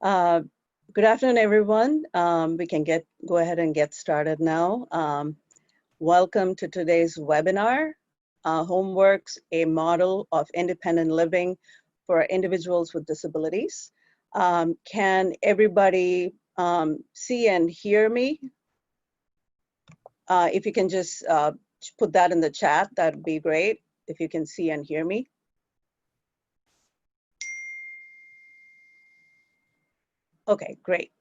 Uh, Good afternoon, everyone. We can go ahead and get started now. Welcome to today's webinar, HomeWorks, a model of independent living for individuals with disabilities. Can everybody see and hear me? If you can just put that in the chat, that would be great, if you can see and hear me. Okay, great.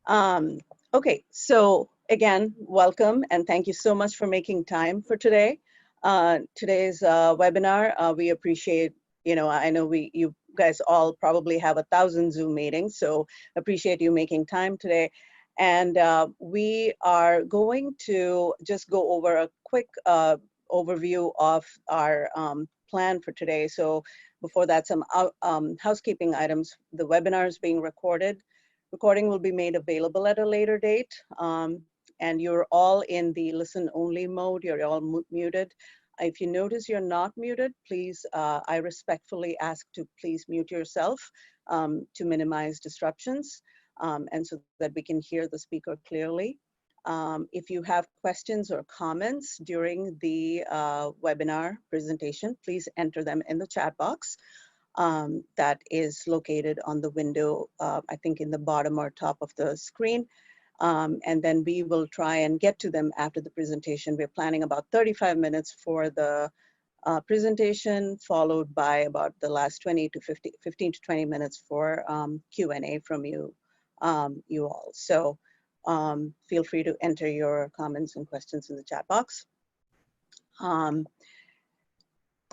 Okay, so again, welcome and thank you so much for making time for today. Today's webinar, we appreciate, I know you guys all probably have 1,000 Zoom meetings, so appreciate you making time today. And we are going to just go over a quick overview of our plan for today. So before that, some housekeeping items. The webinar is being recorded. Recording will be made available at a later date, and you're all in the listen-only mode. You're all muted. If you notice you're not muted, please, I respectfully ask to please mute yourself to minimize disruptions and so that we can hear the speaker clearly. If you have questions or comments during the webinar presentation, please enter them in the chat box. That is located on the window, I think in the bottom or top of the screen. And then we will try and get to them after the presentation. We're planning about 35 minutes for the presentation, followed by about the last 15 to 20 minutes for Q&A from you all. So feel free to enter your comments and questions in the chat box.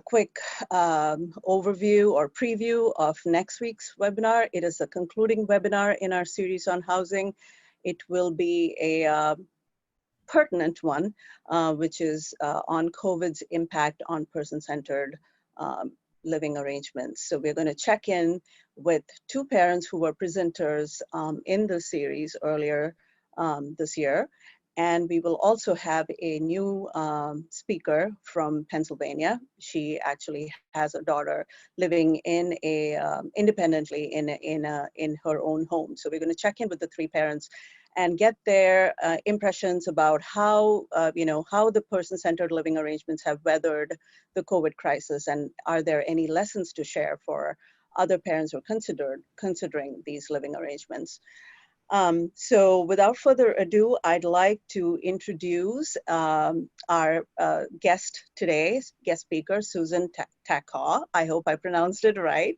Quick overview or preview of next week's webinar. It is a concluding webinar in our series on housing. It will be a pertinent one, which is on COVID's impact on person-centered living arrangements. So we're going to check in with two parents who were presenters in the series earlier this year. And we will also have a new speaker from Pennsylvania. She actually has a daughter living in independently in her own home. So we're going to check in with the three parents and get their impressions about how how the person-centered living arrangements have weathered the COVID crisis, and are there any lessons to share for other parents who are considering these living arrangements. So without further ado, I'd like to introduce our guest today, guest speaker, Susan Takaw. I hope I pronounced it right.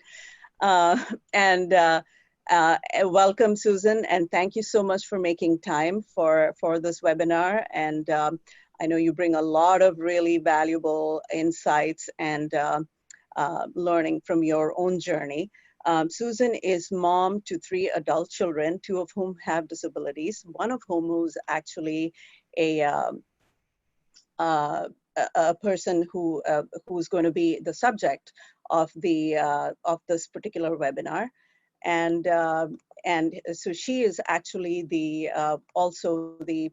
Welcome, Susan, and thank you so much for making time for this webinar. And I know you bring a lot of really valuable insights and learning from your own journey. Susan is mom to 3 adult children, 2 of whom have disabilities, one of whom who's actually a person who's going to be the subject of this particular webinar, and so she is actually the also the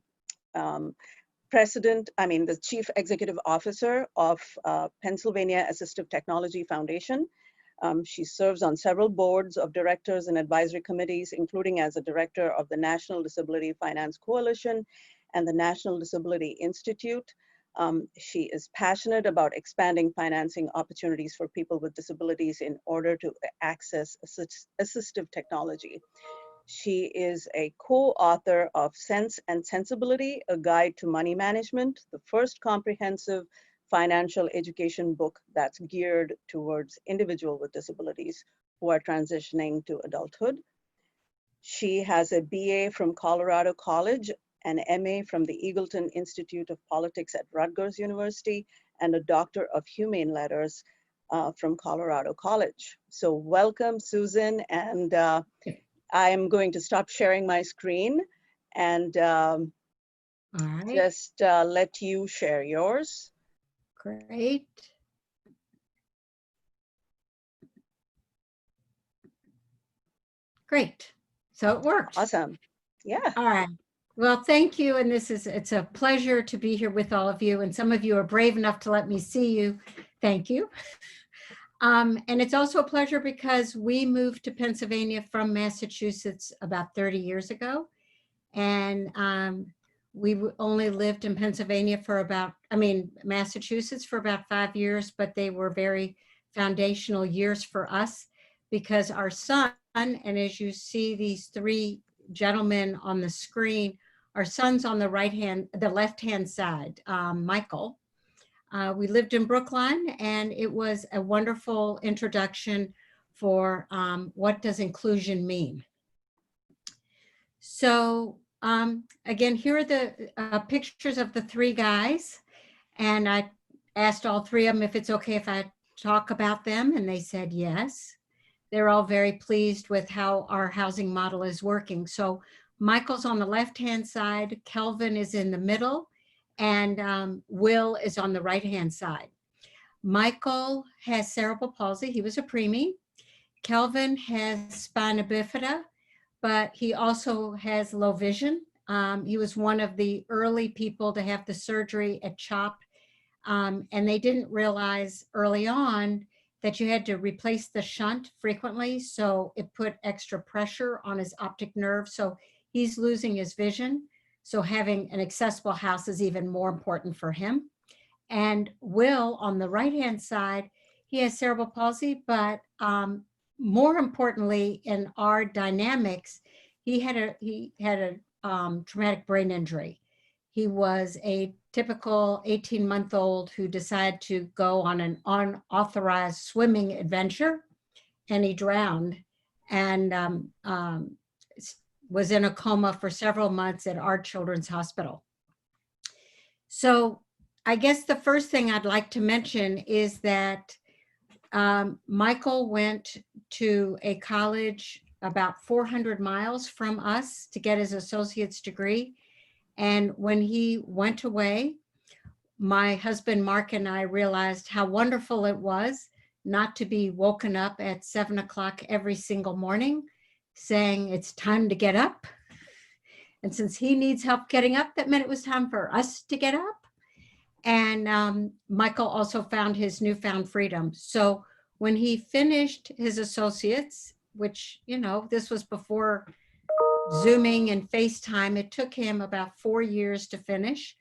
the Chief Executive Officer of Pennsylvania Assistive Technology Foundation. She serves on several boards of directors and advisory committees, including as a director of the National Disability Finance Coalition and the National Disability Institute. She is passionate about expanding financing opportunities for people with disabilities in order to access assistive technology. She is a co-author of Sense and Sensibility, a guide to money management, the first comprehensive financial education book that's geared towards individuals with disabilities who are transitioning to adulthood. She has a BA from Colorado College, an MA from the Eagleton Institute of Politics at Rutgers University, and a Doctor of Humane Letters from Colorado College. So welcome, Susan, and I'm going to stop sharing my screen and just let you share yours. Great. Great. So it worked. Awesome. Yeah. All right. Well, thank you. And it's a pleasure to be here with all of you. And some of you are brave enough to let me see you. Thank you. And it's also a pleasure because we moved to Pennsylvania from Massachusetts about 30 years ago. And we only lived in Pennsylvania for Massachusetts for about 5 years, but they were very foundational years for us because our son, and as you see these three gentlemen on the screen, our son's on the left-hand side, Michael. We lived in Brookline, and it was a wonderful introduction for what does inclusion mean. So again, here are the pictures of the three guys, and I asked all three of them if it's okay if I talk about them, and they said yes. They're all very pleased with how our housing model is working. So Michael's on the left-hand side, Kelvin is in the middle, and Will is on the right-hand side. Michael has cerebral palsy. He was a preemie. Kelvin has spina bifida, but he also has low vision. He was one of the early people to have the surgery at CHOP, and they didn't realize early on that you had to replace the shunt frequently, so it put extra pressure on his optic nerve, so he's losing his vision. So having an accessible house is even more important for him. And Will, on the right-hand side, he has cerebral palsy, but more importantly, in our dynamics, he had a traumatic brain injury. He was a typical 18-month-old who decided to go on an unauthorized swimming adventure, and he drowned and was in a coma for several months at our children's hospital. So I guess the first thing I'd like to mention is that Michael went to a college about 400 miles from us to get his associate's degree. And when he went away, my husband, Mark, and I realized how wonderful it was not to be woken up at 7 o'clock every single morning saying it's time to get up. And since he needs help getting up, that meant it was time for us to get up. And Michael also found his newfound freedom. So when he finished his associates, which, you know, this was before Zooming and FaceTime, it took him about 4 years to finish.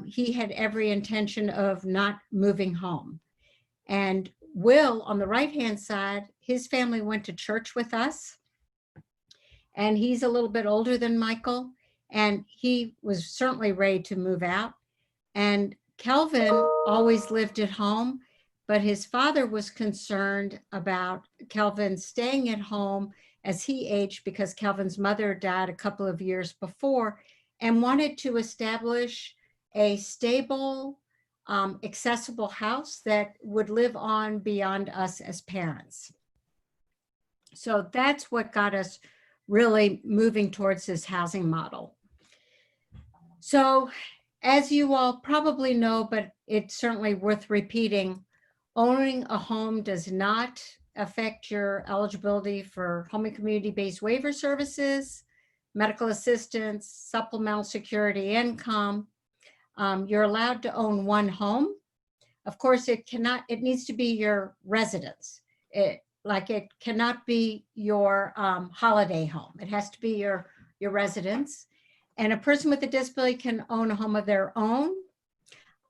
He had every intention of not moving home. And Will, on the right-hand side, his family went to church with us. And he's a little bit older than Michael, and he was certainly ready to move out. And Kelvin always lived at home, but his father was concerned about Kelvin staying at home as he aged because Kelvin's mother died a couple of years before, and wanted to establish a stable, accessible house that would live on beyond us as parents. So that's what got us really moving towards this housing model. So as you all probably know, but it's certainly worth repeating, owning a home does not affect your eligibility for home and community-based waiver services, medical assistance, supplemental security income. You're allowed to own one home. Of course, it needs to be your residence. It cannot be your holiday home. It has to be your residence. And a person with a disability can own a home of their own.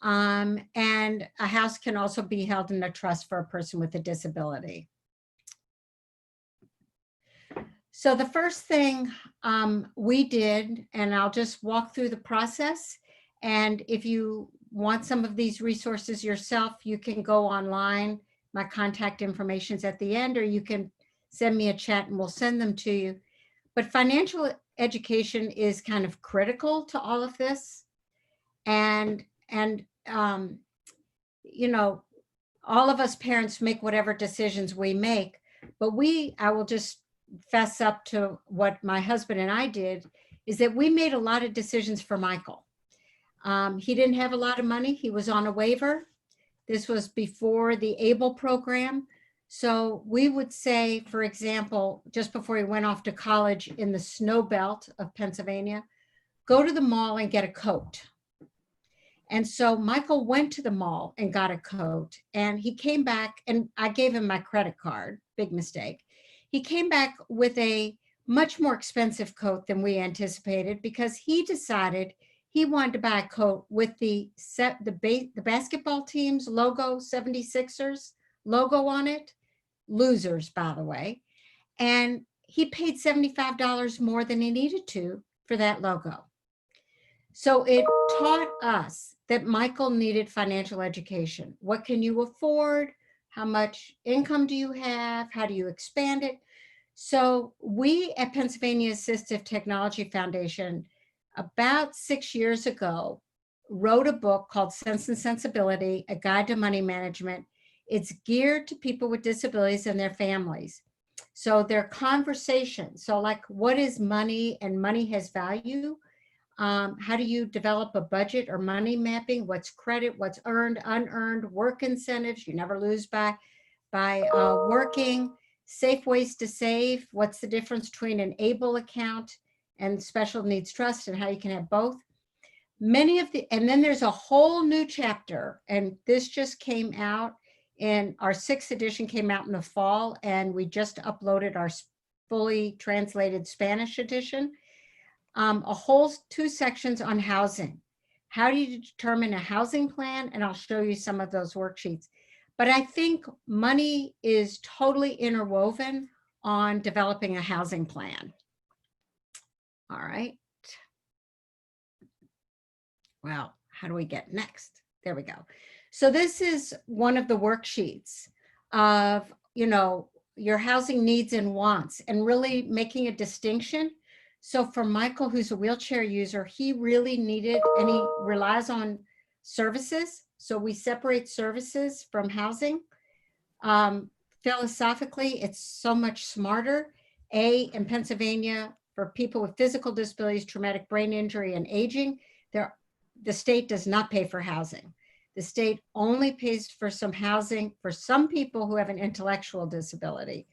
And a house can also be held in a trust for a person with a disability. So the first thing we did, and I'll just walk through the process. And if you want some of these resources yourself, you can go online. My contact information is at the end, or you can send me a chat and we'll send them to you. But financial education is kind of critical to all of this. And you know, all of us parents make whatever decisions we make, but I will just fess up to what my husband and I did, is that we made a lot of decisions for Michael. He didn't have a lot of money. He was on a waiver. This was before the ABLE program. So we would say, for example, just before he went off to college in the snow belt of Pennsylvania, go to the mall and get a coat. And so Michael went to the mall and got a coat, and he came back, and I gave him my credit card, big mistake. He came back with a much more expensive coat than we anticipated because he decided he wanted to buy a coat with the basketball team's logo, 76ers logo on it. Losers, by the way. And he paid $75 more than he needed to for that logo. So it taught us that Michael needed financial education. What can you afford? How much income do you have? How do you expand it? So we at Pennsylvania Assistive Technology Foundation, about 6 years ago, wrote a book called Sense and Sensibility, A Guide to Money Management. It's geared to people with disabilities and their families. So they're conversations. So like, what is money, and money has value? How do you develop a budget or money mapping? What's credit, what's earned, unearned, work incentives? You never lose by working. Safe ways to save. What's the difference between an ABLE account and special needs trust, and how you can have both? And then there's a whole new chapter, and this just came out, and our 6th edition came out in the fall, and we just uploaded our fully translated Spanish edition. A whole 2 sections on housing. How do you determine a housing plan? And I'll show you some of those worksheets. But I think money is totally interwoven on developing a housing plan. All right. Well, how do we get next? There we go. So this is one of the worksheets of, your housing needs and wants, and really making a distinction. So for Michael, who's a wheelchair user, he really needed, and he relies on services. So we separate services from housing. Philosophically, it's so much smarter. In Pennsylvania, for people with physical disabilities, traumatic brain injury, and aging, the state does not pay for housing. The state only pays for some housing for some people who have an intellectual disability.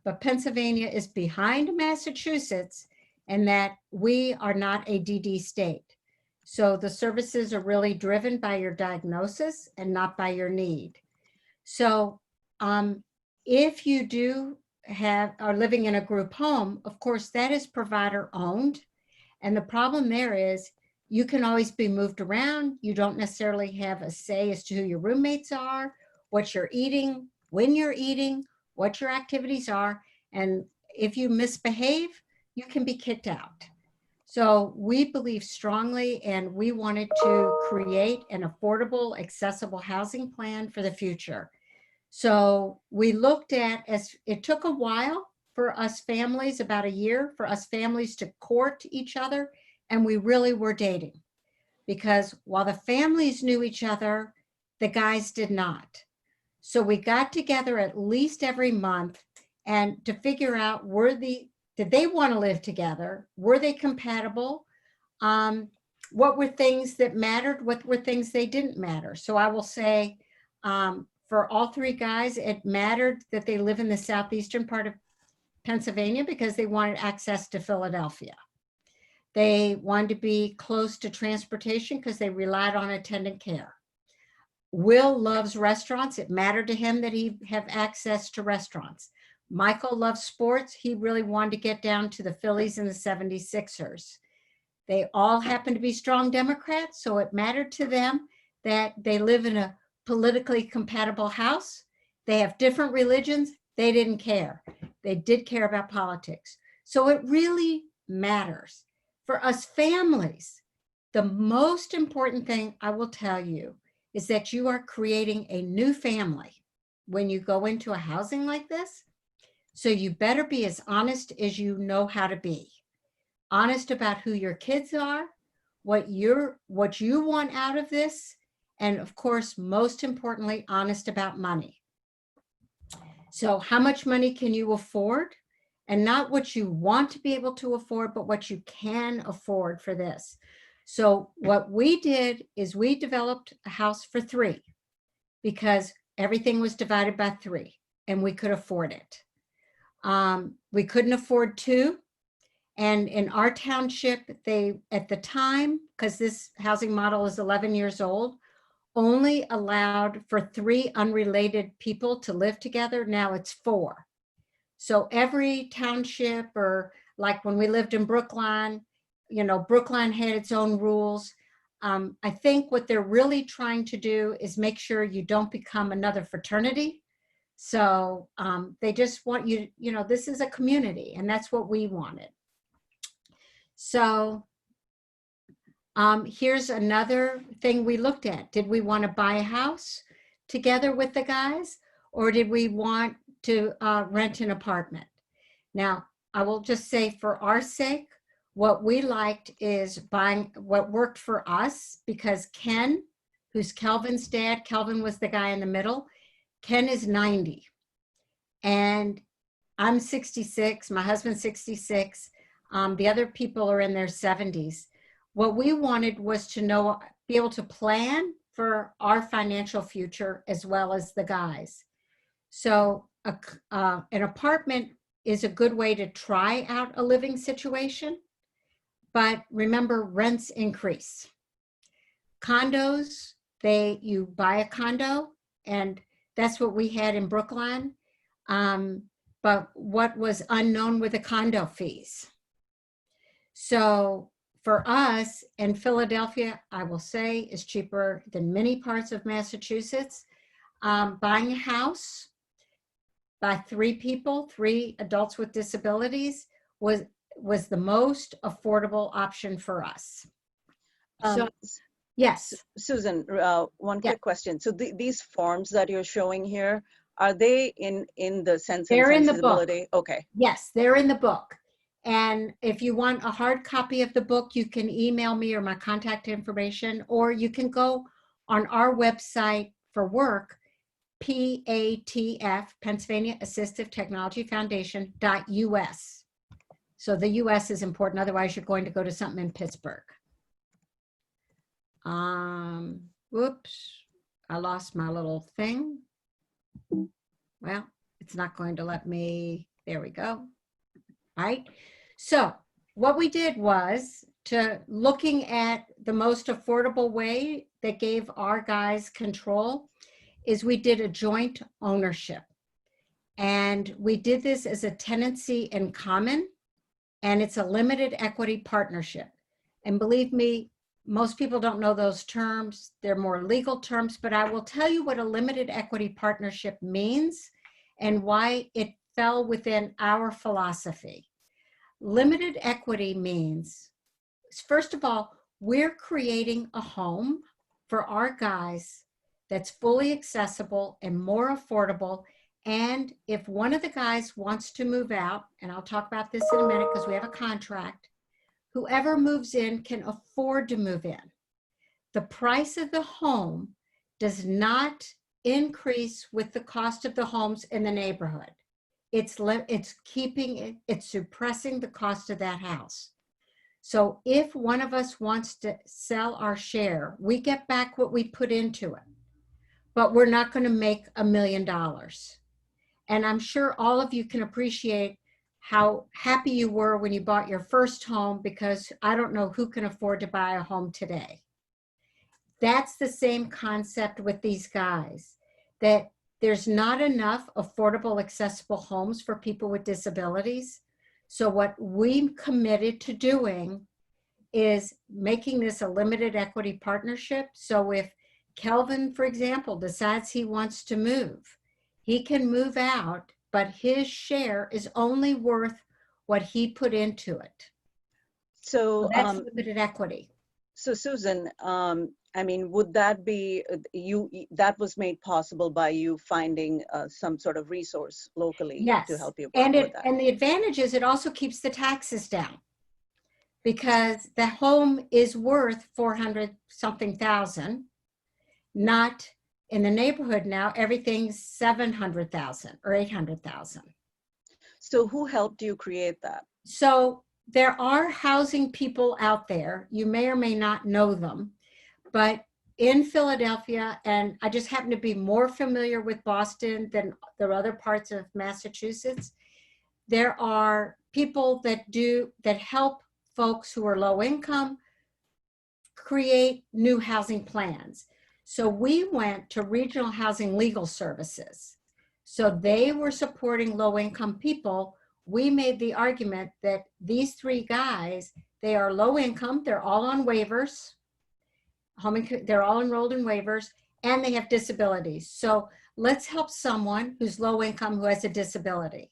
But Pennsylvania is behind Massachusetts in that we are not a DD state. So the services are really driven by your diagnosis and not by your need. So if you are living in a group home, of course, that is provider owned. And the problem there is you can always be moved around. You don't necessarily have a say as to who your roommates are, what you're eating, when you're eating, what your activities are. And if you misbehave, you can be kicked out. So we believe strongly, and we wanted to create an affordable, accessible housing plan for the future. So we looked at, as it took a while for us families, about a year, for us families to court each other, and we really were dating. Because while the families knew each other, the guys did not. So we got together at least every month and to figure out, did they want to live together? Were they compatible? What were things that mattered? What were things they didn't matter? So I will say, for all 3 guys, it mattered that they live in the southeastern part of Pennsylvania because they wanted access to Philadelphia. They wanted to be close to transportation because they relied on attendant care. Will loves restaurants. It mattered to him that he have access to restaurants. Michael loves sports. He really wanted to get down to the Phillies and the 76ers. They all happen to be strong Democrats, so it mattered to them that they live in a politically compatible house. They have different religions. They didn't care. They did care about politics. So it really matters. For us families, the most important thing I will tell you is that you are creating a new family when you go into a housing like this. So you better be as honest as you know how to be. Honest about who your kids are, what you want out of this, and of course, most importantly, honest about money. So how much money can you afford? And not what you want to be able to afford, but what you can afford for this. So what we did is we developed a house for 3 because everything was divided by 3 and we could afford it. We couldn't afford 2. And in our township, they, at the time, because this housing model is 11 years old, only allowed for 3 unrelated people to live together. Now it's 4. So every township, or like when we lived in Brookline, you know, Brookline had its own rules. I think what they're really trying to do is make sure you don't become another fraternity. So they just want you, you know, this is a community, and that's what we wanted. So here's another thing we looked at. Did we want to buy a house together with the guys, or did we want to rent an apartment? Now, I will just say, for our sake, what we liked is buying what worked for us, because Ken, who's Kelvin's dad, Kelvin was the guy in the middle. Ken is 90 and I'm 66, my husband's 66. The other people are in their 70s. What we wanted was to know, be able to plan for our financial future as well as the guys. So an apartment is a good way to try out a living situation, but remember, rents increase. Condos, you buy a condo, and that's what we had in Brookline. But what was unknown were the condo fees. So for us in Philadelphia, I will say, is cheaper than many parts of Massachusetts. Buying a house by 3 people, 3 adults with disabilities, was the most affordable option for us. So, yes. Susan, one quick question. So these forms that you're showing here, are they in the Sense and They're in the Sensibility? book. Okay. Yes, they're in the book. And if you want a hard copy of the book, you can email me or my contact information, or you can go on our website for work, PATF, Pennsylvania Assistive Technology Foundation.us. So the US is important, otherwise you're going to go to something in Pittsburgh. Whoops, I lost my little thing. Well, it's not going to let me, there we go. Right? So what we did was, to looking at the most affordable way that gave our guys control, is we did a joint ownership. And we did this as a tenancy in common, and it's a limited equity partnership. And believe me, most people don't know those terms. They're more legal terms, but I will tell you what a limited equity partnership means and why it fell within our philosophy. Limited equity means, first of all, we're creating a home for our guys that's fully accessible and more affordable. And if one of the guys wants to move out, and I'll talk about this in a minute because we have a contract, whoever moves in can afford to move in. The price of the home does not increase with the cost of the homes in the neighborhood. It's keeping it, it's suppressing the cost of that house. So if one of us wants to sell our share, we get back what we put into it, but we're not going to make $1 million. And I'm sure all of you can appreciate how happy you were when you bought your first home, because I don't know who can afford to buy a home today. That's the same concept with these guys, that there's not enough affordable, accessible homes for people with disabilities. So what we committed to doing is making this a limited equity partnership. So if Kelvin, for example, decides he wants to move, he can move out, but his share is only worth what he put into it. So that's limited equity. So Susan, I mean, would that be, that was made possible by you finding some sort of resource locally? Yes. To help you And with that? And the advantage is it also keeps the taxes down, because the home is worth 400 something thousand, not in the neighborhood now, everything's 700,000 or 800,000. So who helped you create that? So there are housing people out there. You may or may not know them, but in Philadelphia, and I just happen to be more familiar with Boston than the other parts of Massachusetts, there are people that help folks who are low income create new housing plans. So we went to Regional Housing Legal Services. So they were supporting low income people. We made the argument that these three guys, they are low income, they're all on waivers, they're all enrolled in waivers, and they have disabilities. So let's help someone who's low income who has a disability.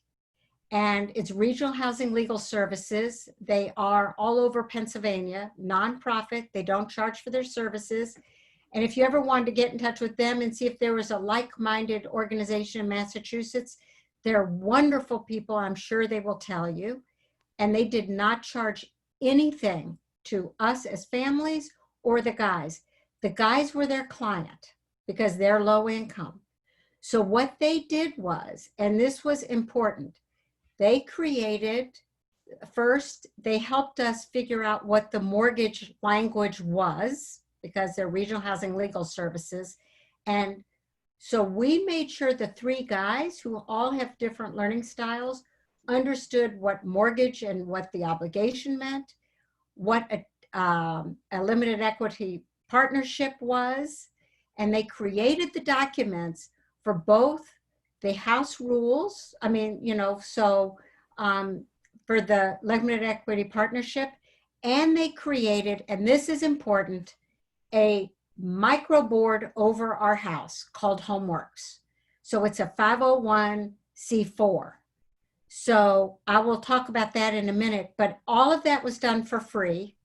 And it's Regional Housing Legal Services. They are all over Pennsylvania, nonprofit. They don't charge for their services. And if you ever wanted to get in touch with them and see if there was a like-minded organization in Massachusetts, they're wonderful people. I'm sure they will tell you. And they did not charge anything to us as families or the guys. The guys were their client because they're low income. So what they did was, and this was important, they created, first, they helped us figure out what the mortgage language was because they're Regional Housing Legal Services. And so we made sure the three guys who all have different learning styles understood what mortgage and what the obligation meant, what a limited equity partnership was, and they created the documents for both the house rules, for the limited equity partnership, and they created, and this is important, a micro board over our house called HomeWorks. So it's a 501c4. So I will talk about that in a minute, but all of that was done for free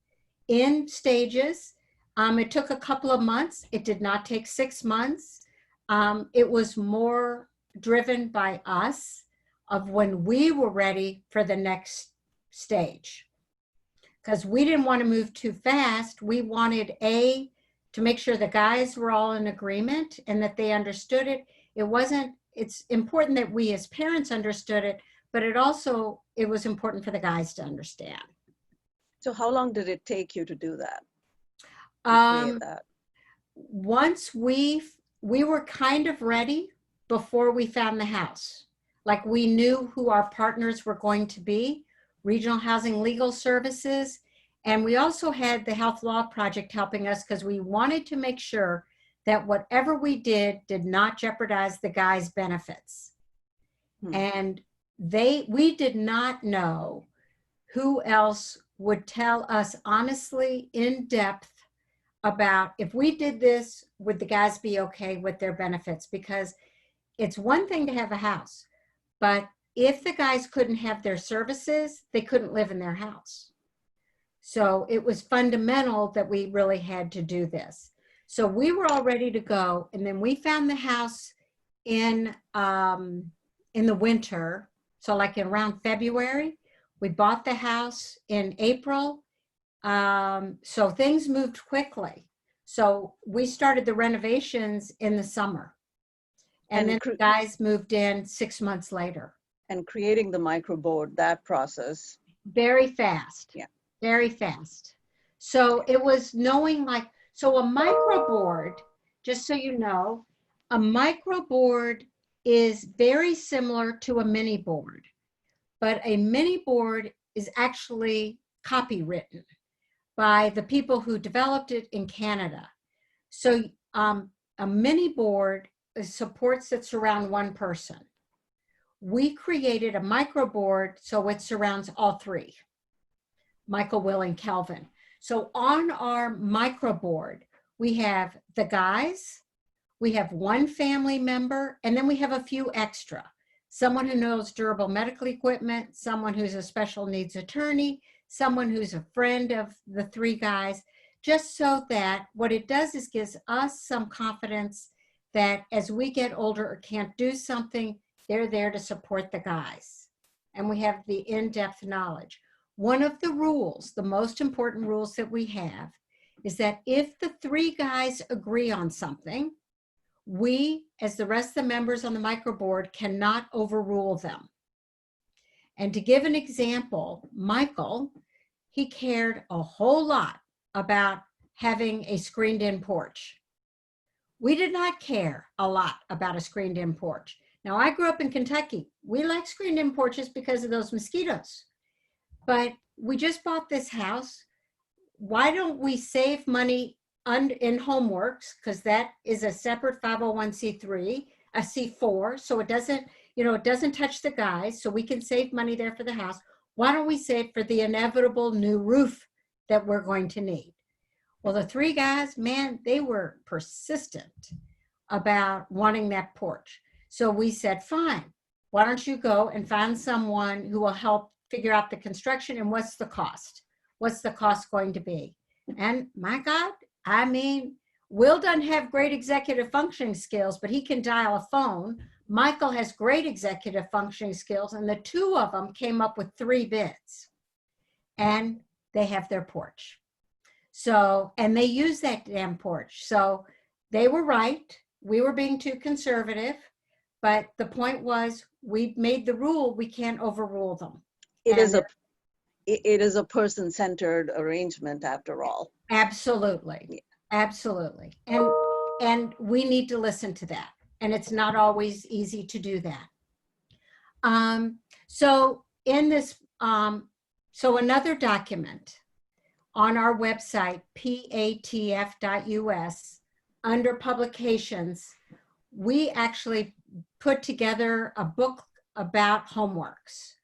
in stages. It took a couple of months. It did not take 6 months. It was more driven by us of when we were ready for the next stage. Because we didn't want to move too fast. We wanted to make sure the guys were all in agreement and that they understood it. It's important that we as parents understood it, but it was important for the guys to understand. So how long did it take you to do that? Once we were kind of ready before we found the house. Like we knew who our partners were going to be, Regional Housing Legal Services. And we also had the Health Law Project helping us because we wanted to make sure that whatever we did not jeopardize the guys' benefits. And we did not know who else would tell us honestly, in depth, about if we did this, would the guys be okay with their benefits? Because it's one thing to have a house, but if the guys couldn't have their services, they couldn't live in their house. So it was fundamental that we really had to do this. So we were all ready to go. And then we found the house in the winter. So like in around February, we bought the house in April. So things moved quickly. So we started the renovations in the summer. And then the guys moved in 6 months later. And creating the microboard, that process. Very fast. Yeah. Very fast. So it was knowing so a microboard, just so you know, a microboard is very similar to a mini board, but a mini board is actually copywritten by the people who developed it in Canada. So a mini board supports that surround one person. We created a microboard so it surrounds all three, Michael, Will, and Kelvin. So on our microboard, we have the guys, we have one family member, and then we have a few extra. Someone who knows durable medical equipment, someone who's a special needs attorney, someone who's a friend of the three guys, just so that what it does is gives us some confidence that as we get older or can't do something, they're there to support the guys. And we have the in-depth knowledge. One of the rules, the most important rules that we have, is that if the three guys agree on something, we, as the rest of the members on the microboard, cannot overrule them. And to give an example, Michael, he cared a whole lot about having a screened-in porch. We did not care a lot about a screened-in porch. Now, I grew up in Kentucky. We like screened-in porches because of those mosquitoes. But we just bought this house. Why don't we save money in HomeWorks, because that is a separate 501c3, a C4, so it doesn't, it doesn't touch the guys, so we can save money there for the house. Why don't we save for the inevitable new roof that we're going to need? Well, the three guys, man, they were persistent about wanting that porch. So we said, fine, why don't you go and find someone who will help figure out the construction and what's the cost? What's the cost going to be? And my God, I mean, Will doesn't have great executive functioning skills, but he can dial a phone. Michael has great executive functioning skills, and the two of them came up with 3 bids. And they have their porch. So, and they use that damn porch. So they were right. We were being too conservative. But the point was, we made the rule, we can't overrule them. It is a person-centered arrangement after all. Absolutely. Yeah. Absolutely. And we need to listen to that. And it's not always easy to do that. So in this, so another document on our website, patf.us, under publications, we actually put together a book about HomeWorks.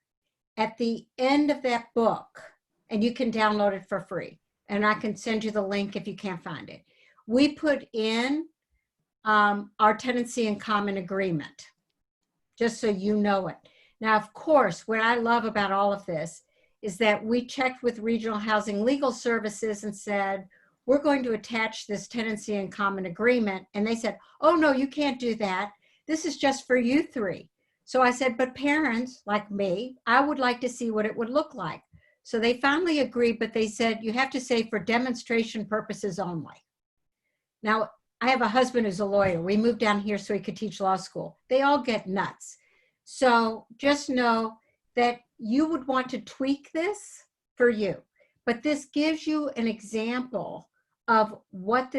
At the end of that book, and you can download it for free, and I can send you the link if you can't find it. We put in our tenancy in common agreement, just so you know it. Now, of course, what I love about all of this is that we checked with Regional Housing Legal Services and said, we're going to attach this tenancy in common agreement. And they said, oh, no, you can't do that. This is just for you 3. So I said, but parents like me, I would like to see what it would look like. So they finally agreed, but they said, you have to say for demonstration purposes only. Now, I have a husband who's a lawyer. We moved down here so he could teach law school. They all get nuts. So just know that you would want to tweak this for you. But this gives you an example of what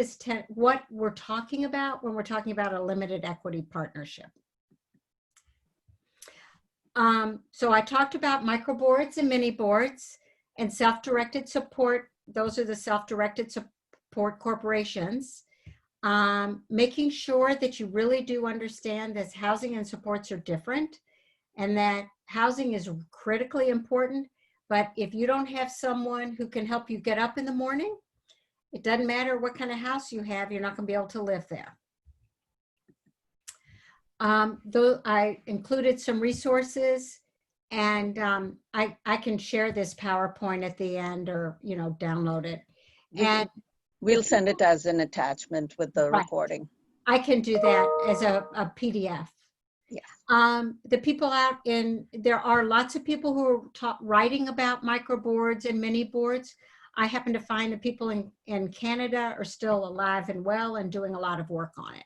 what we're talking about when we're talking about a limited equity partnership. So I talked about microboards and mini boards and self-directed support. Those are the self-directed support corporations. Making sure that you really do understand that housing and supports are different and that housing is critically important. But if you don't have someone who can help you get up in the morning, it doesn't matter what kind of house you have, you're not going to be able to live there. Though I included some resources, and I can share this PowerPoint at the end, or download it. And we'll send it as an attachment with the recording. I can do that as a PDF. Yeah. The people out there are lots of people who are writing about microboards and mini boards. I happen to find the people in Canada are still alive and well and doing a lot of work on it.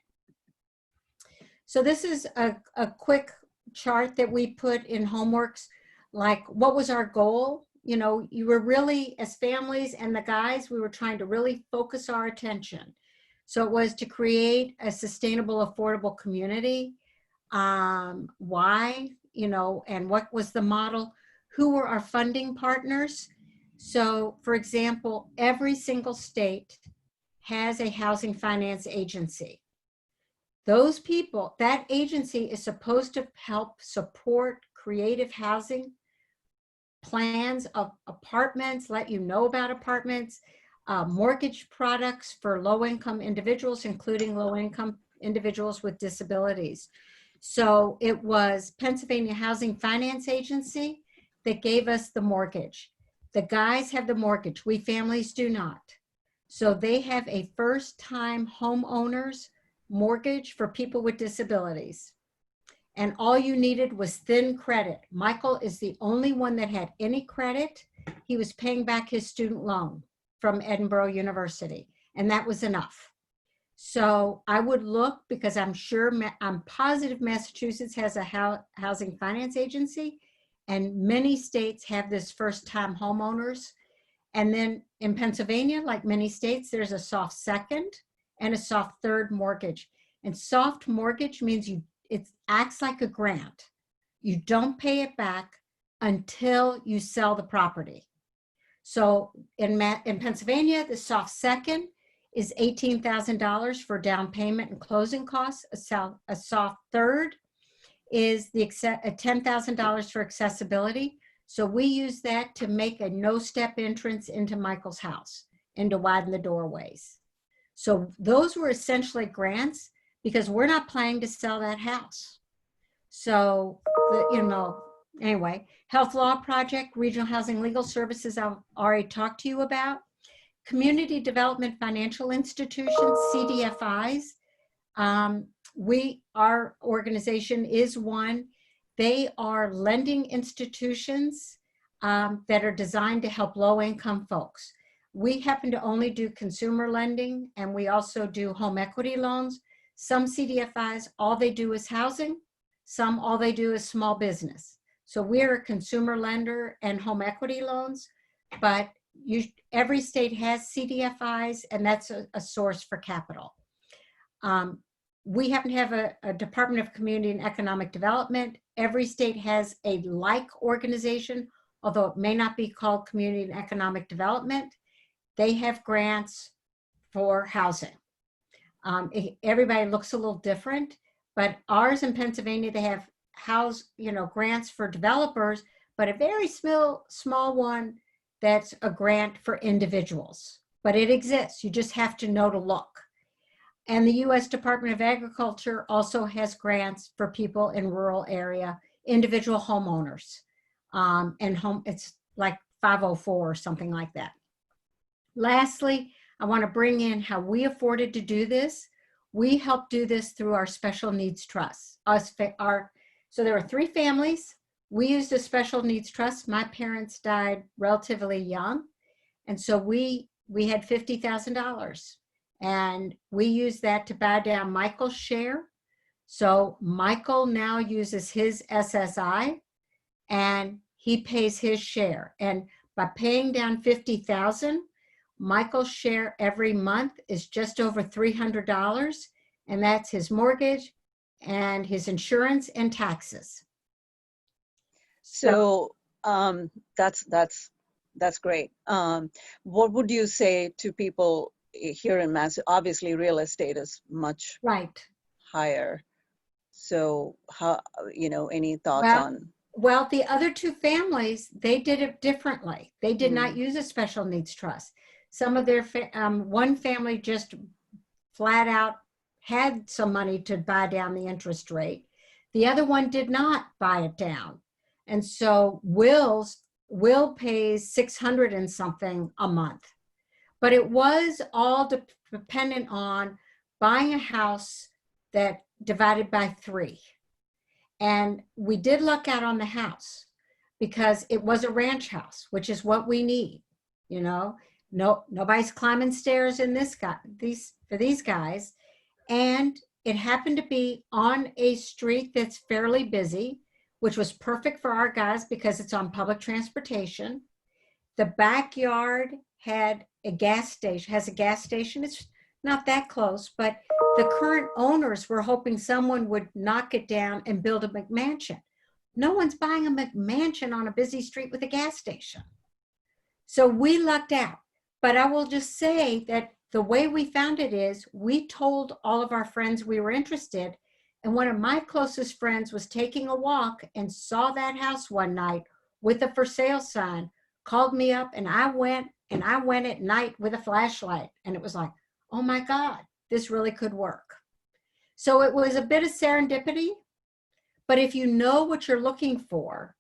So this is a quick chart that we put in HomeWorks, like what was our goal? You were really, as families and the guys, we were trying to really focus our attention. So it was to create a sustainable, affordable community. Why, and what was the model? Who were our funding partners? So, for example, every single state has a housing finance agency. Those people, that agency is supposed to help support creative housing plans of apartments, let you know about apartments, mortgage products for low-income individuals, including low-income individuals with disabilities. So it was Pennsylvania Housing Finance Agency that gave us the mortgage. The guys have the mortgage. We families do not. So they have a first-time homeowners mortgage for people with disabilities. And all you needed was thin credit. Michael is the only one that had any credit. He was paying back his student loan from Edinburgh University, and that was enough. So I would look, because I'm positive Massachusetts has a housing finance agency, and many states have this first-time homeowners. And then in Pennsylvania, like many states, there's a soft second and a soft third mortgage. And soft mortgage means it acts like a grant. You don't pay it back until you sell the property. So in Pennsylvania, the soft second is $18,000 for down payment and closing costs. A soft third is the $10,000 for accessibility. So we use that to make a no-step entrance into Michael's house and to widen the doorways. So those were essentially grants because we're not planning to sell that house. So, anyway, Health Law Project, Regional Housing Legal Services, I've already talked to you about. Community Development Financial Institutions, CDFIs. Our organization is one. They are lending institutions that are designed to help low-income folks. We happen to only do consumer lending, and we also do home equity loans. Some CDFIs, all they do is housing. Some, all they do is small business. So we're a consumer lender and home equity loans, but every state has CDFIs, and that's a source for capital. We happen to have a Department of Community and Economic Development. Every state has a like organization, although it may not be called Community and Economic Development. They have grants for housing. Everybody looks a little different, but ours in Pennsylvania, they have grants for developers, but a very small one that's a grant for individuals. But it exists. You just have to know to look. And the U.S. Department of Agriculture also has grants for people in rural area, individual homeowners, it's like 504 or something like that. Lastly, I want to bring in how we afforded to do this. We helped do this through our special needs trust. So there were 3 families. We used a special needs trust. My parents died relatively young. And so we had $50,000. And we used that to buy down Michael's share. So Michael now uses his SSI and he pays his share. And by paying down $50,000, Michael's share every month is just over $300. And that's his mortgage and his insurance and taxes. So that's great. What would you say to people here in Mass? Obviously, real estate is much higher. So how, any thoughts on? Well, the other 2 families, they did it differently. They did not use a special needs trust. Some of their, one family just flat out had some money to buy down the interest rate. The other one did not buy it down. And so Will pays $600 and something a month. But it was all dependent on buying a house that divided by 3. And we did luck out on the house because it was a ranch house, which is what we need. Nobody's climbing stairs in for these guys. And it happened to be on a street that's fairly busy, which was perfect for our guys because it's on public transportation. The backyard has a gas station. It's not that close, but the current owners were hoping someone would knock it down and build a McMansion. No one's buying a McMansion on a busy street with a gas station. So we lucked out. But I will just say that the way we found it is we told all of our friends we were interested. And one of my closest friends was taking a walk and saw that house one night with a for sale sign, called me up, and I went at night with a flashlight. And it was like, oh my God, this really could work. So it was a bit of serendipity, but if you know what you're looking for,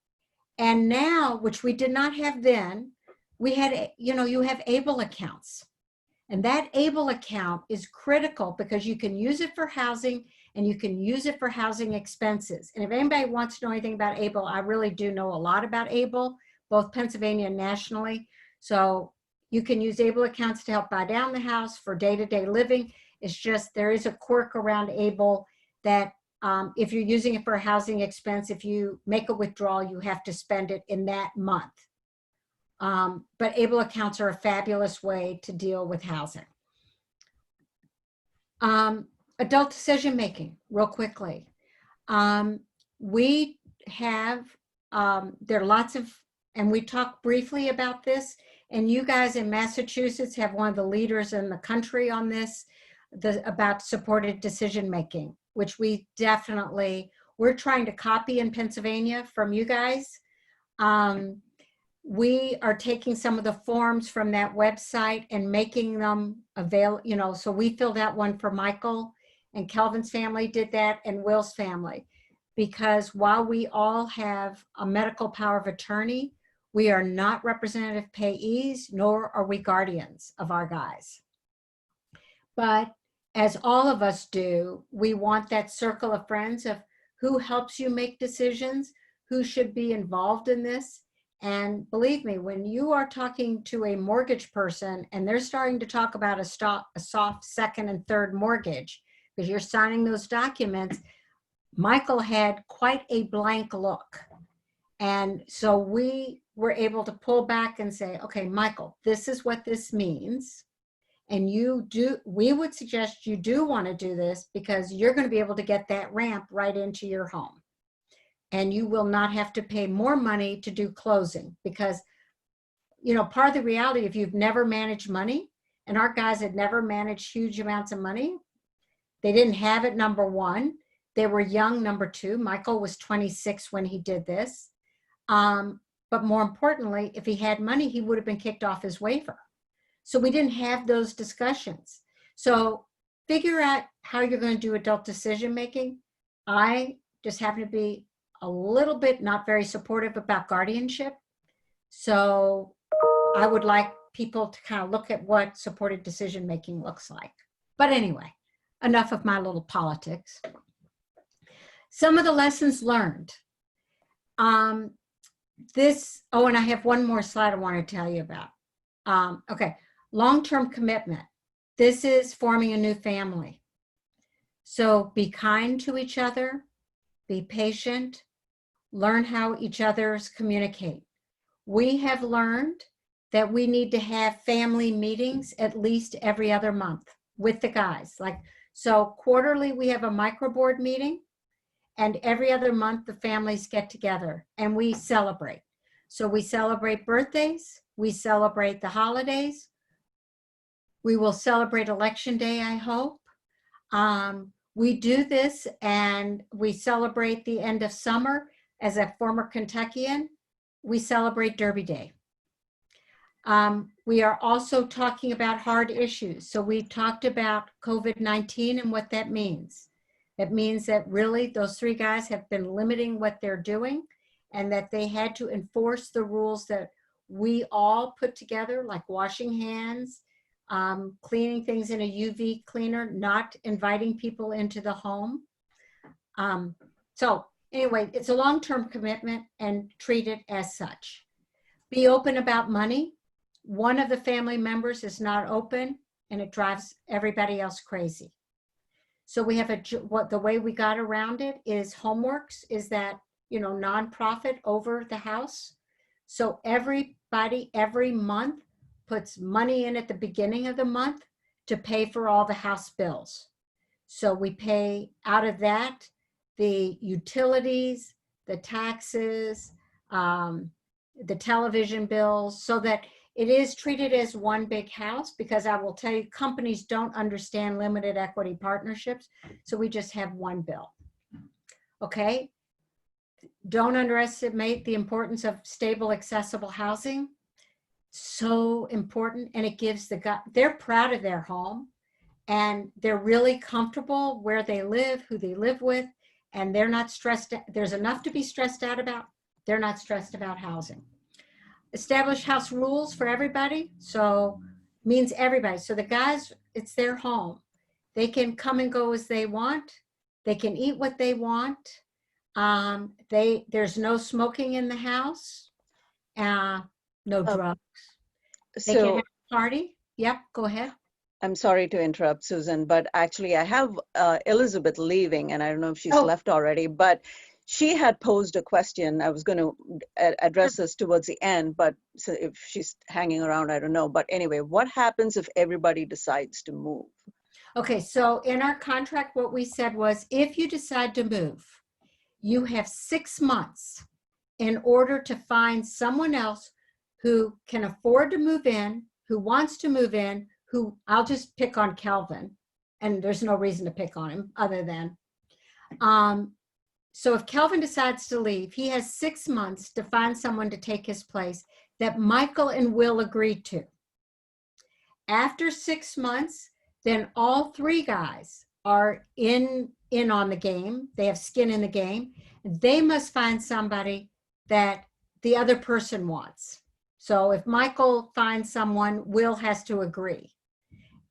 and now, which we did not have then, we had, you have ABLE accounts. And that ABLE account is critical because you can use it for housing and you can use it for housing expenses. And if anybody wants to know anything about ABLE, I really do know a lot about ABLE, both Pennsylvania and nationally. So you can use ABLE accounts to help buy down the house for day-to-day living. It's just there is a quirk around ABLE that if you're using it for a housing expense, if you make a withdrawal, you have to spend it in that month. But ABLE accounts are a fabulous way to deal with housing. Adult decision making, real quickly. We have, there are lots of, and we talked briefly about this, and you guys in Massachusetts have one of the leaders in the country on this, about supported decision-making, which we definitely, we're trying to copy in Pennsylvania from you guys. We are taking some of the forms from that website and making them available, you know, so we filled out one for Michael, and Kelvin's family did that, and Will's family. Because while we all have a medical power of attorney, we are not representative payees, nor are we guardians of our guys. But as all of us do, we want that circle of friends of who helps you make decisions, who should be involved in this. And believe me, when you are talking to a mortgage person and they're starting to talk about a soft second and third mortgage, because you're signing those documents, Michael had quite a blank look. And so we were able to pull back and say, okay, Michael, this is what this means. And we would suggest you do want to do this because you're going to be able to get that ramp right into your home. And you will not have to pay more money to do closing because, you know, part of the reality, if you've never managed money, and our guys had never managed huge amounts of money, they didn't have it, number one. They were young, number two. Michael was 26 when he did this. But more importantly, if he had money, he would have been kicked off his waiver. So we didn't have those discussions. So figure out how you're going to do adult decision-making. I just happen to be a little bit not very supportive about guardianship. So I would like people to kind of look at what supported decision-making looks like. But anyway, enough of my little politics. Some of the lessons learned. And I have one more slide I want to tell you about. Okay, long-term commitment. This is forming a new family. So be kind to each other, be patient, learn how each other's communicate. We have learned that we need to have family meetings at least every other month with the guys. So quarterly we have a micro board meeting, and every other month the families get together and we celebrate. So we celebrate birthdays, we celebrate the holidays, we will celebrate Election Day, I hope. We do this and we celebrate the end of summer. As a former Kentuckian, we celebrate Derby Day. We are also talking about hard issues. So we talked about COVID-19 and what that means. It means that really those three guys have been limiting what they're doing and that they had to enforce the rules that we all put together, like washing hands, cleaning things in a UV cleaner, not inviting people into the home. So anyway, it's a long-term commitment and treat it as such. Be open about money. One of the family members is not open and it drives everybody else crazy. So we have the way we got around it is HomeWorks is that, you know, nonprofit over the house. So everybody every month puts money in at the beginning of the month to pay for all the house bills. So we pay out of that the utilities, the taxes, the television bills, so that it is treated as one big house, because I will tell you, companies don't understand limited equity partnerships. So we just have one bill. Okay. Don't underestimate the importance of stable, accessible housing. So important. And it gives the guy, they're proud of their home and they're really comfortable where they live, who they live with, and they're not stressed. There's enough to be stressed out about. They're not stressed about housing. Establish house rules for everybody. So means everybody. So the guys, it's their home. They can come and go as they want. They can eat what they want. There's no smoking in the house. No drugs. They can have a party. Yep, go ahead. I'm sorry to interrupt, Susan, but actually I have Elizabeth leaving, and I don't know if she's left already, but she had posed a question. I was going to address this towards the end, but so if she's hanging around, I don't know. But anyway, what happens if everybody decides to move? Okay, so in our contract, what we said was, if you decide to move, you have 6 months in order to find someone else who can afford to move in, who wants to move in, who, I'll just pick on Kelvin, and there's no reason to pick on him other than, so if Kelvin decides to leave, he has 6 months to find someone to take his place that Michael and Will agreed to. After 6 months, then all 3 guys are in on the game. They have skin in the game. They must find somebody that the other person wants. So if Michael finds someone, Will has to agree.